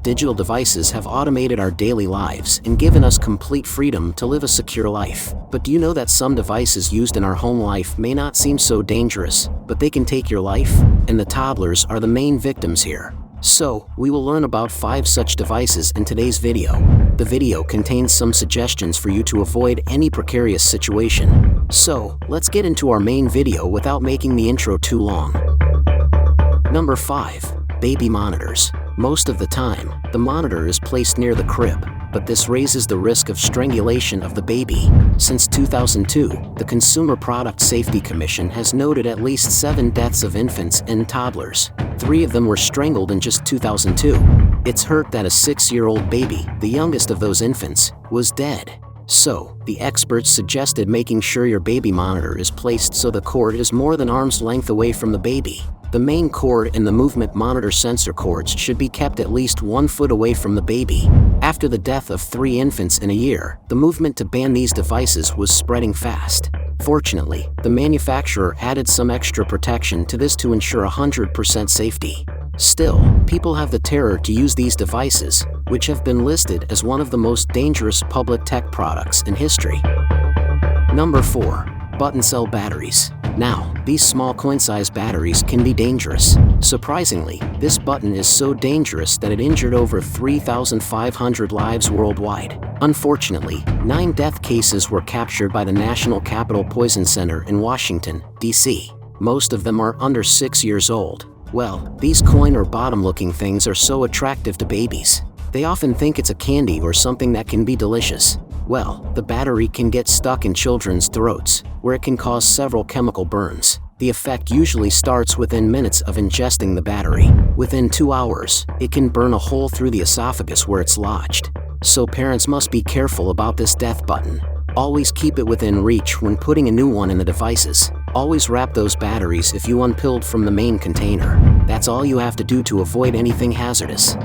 digital devices have automated our daily lives and given us complete freedom to live a secure life. But do you know that some devices used in our home life may not seem so dangerous, but they can take your life? And the toddlers are the main victims here. So, we will learn about 5 such devices in today's video. The video contains some suggestions for you to avoid any precarious situation. So, let's get into our main video without making the intro too long. Number 5. Baby monitors. Most of the time, the monitor is placed near the crib, but this raises the risk of strangulation of the baby. Since 2002, the Consumer Product Safety Commission has noted at least 7 deaths of infants and toddlers. 3 of them were strangled in just 2002. It's heard that a 6-year-old baby, the youngest of those infants, was dead. So, the experts suggested making sure your baby monitor is placed so the cord is more than arm's length away from the baby. The main cord and the movement monitor sensor cords should be kept at least 1 foot away from the baby. After the death of 3 infants in a year, the movement to ban these devices was spreading fast. Fortunately, the manufacturer added some extra protection to this to ensure 100% safety. Still, people have the terror to use these devices, which have been listed as one of the most dangerous public tech products in history. Number 4. Button cell batteries. Now, these small coin-sized batteries can be dangerous. Surprisingly, this button is so dangerous that it injured over 3,500 lives worldwide. Unfortunately, 9 death cases were captured by the National Capital Poison Center in Washington, D.C. Most of them are under 6 years old. Well, these coin or bottom-looking things are so attractive to babies. They often think it's a candy or something that can be delicious. Well, the battery can get stuck in children's throats, where it can cause several chemical burns. The effect usually starts within minutes of ingesting the battery. Within 2 hours, it can burn a hole through the esophagus where it's lodged. So parents must be careful about this death button. Always keep it within reach when putting a new one in the devices. Always wrap those batteries if you unpilled from the main container. That's all you have to do to avoid anything hazardous.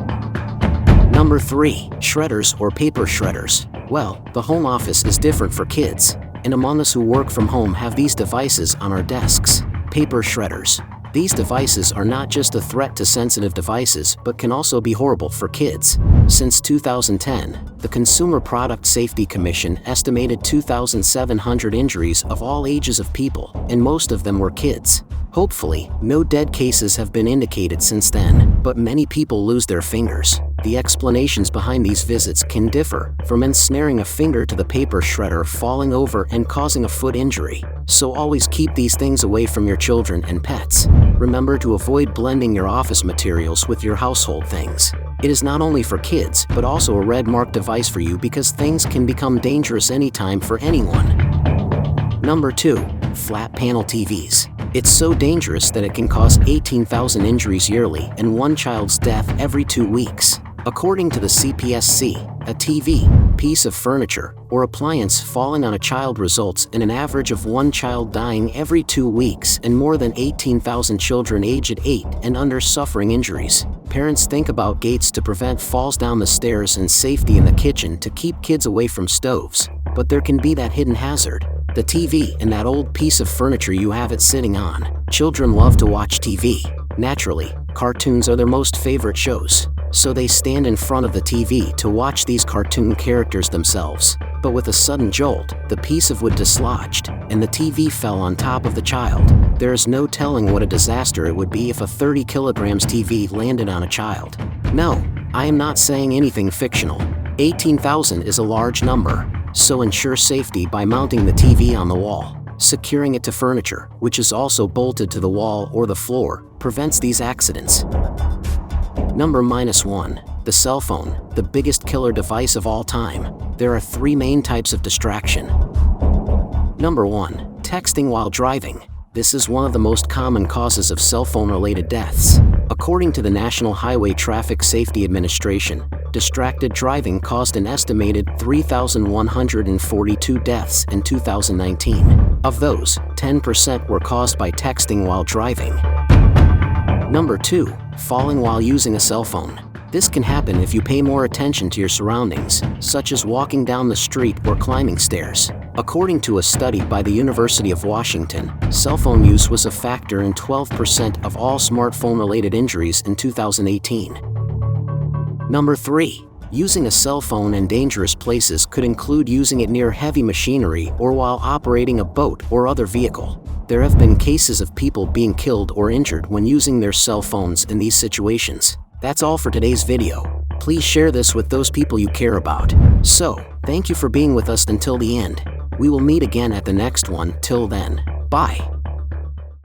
Number 3. Shredders or paper shredders. Well, the home office is different for kids, and among us who work from home have these devices on our desks. Paper shredders. These devices are not just a threat to sensitive devices but can also be horrible for kids. Since 2010, the Consumer Product Safety Commission estimated 2,700 injuries of all ages of people, and most of them were kids. Hopefully, no dead cases have been indicated since then, but many people lose their fingers. The explanations behind these visits can differ, from ensnaring a finger to the paper shredder falling over and causing a foot injury. So always keep these things away from your children and pets. Remember to avoid blending your office materials with your household things. It is not only for kids, but also a red mark device for you because things can become dangerous anytime for anyone. Number 2. Flat panel TVs. It's so dangerous that it can cause 18,000 injuries yearly and 1 child's death every 2 weeks. According to the CPSC, a TV, piece of furniture, or appliance falling on a child results in an average of 1 child dying every 2 weeks and more than 18,000 children aged 8 and under suffering injuries. Parents think about gates to prevent falls down the stairs and safety in the kitchen to keep kids away from stoves, but there can be that hidden hazard. The TV and that old piece of furniture you have it sitting on. Children love to watch TV. Naturally, cartoons are their most favorite shows, so they stand in front of the TV to watch these cartoon characters themselves. But with a sudden jolt, the piece of wood dislodged, and the TV fell on top of the child. There is no telling what a disaster it would be if a 30 kilograms TV landed on a child. No, I am not saying anything fictional. 18,000 is a large number. So ensure safety by mounting the TV on the wall. Securing it to furniture, which is also bolted to the wall or the floor, prevents these accidents. Number -1. The cell phone, the biggest killer device of all time. There are 3 main types of distraction. Number 1. Texting while driving. This is one of the most common causes of cell phone-related deaths. According to the National Highway Traffic Safety Administration, distracted driving caused an estimated 3,142 deaths in 2019. Of those, 10% were caused by texting while driving. Number 2. Falling while using a cell phone. This can happen if you pay more attention to your surroundings, such as walking down the street or climbing stairs. According to a study by the University of Washington, cell phone use was a factor in 12% of all smartphone-related injuries in 2018. Number 3. Using a cell phone in dangerous places could include using it near heavy machinery or while operating a boat or other vehicle. There have been cases of people being killed or injured when using their cell phones in these situations. That's all for today's video. Please share this with those people you care about. So, thank you for being with us until the end. We will meet again at the next one. Till then, bye.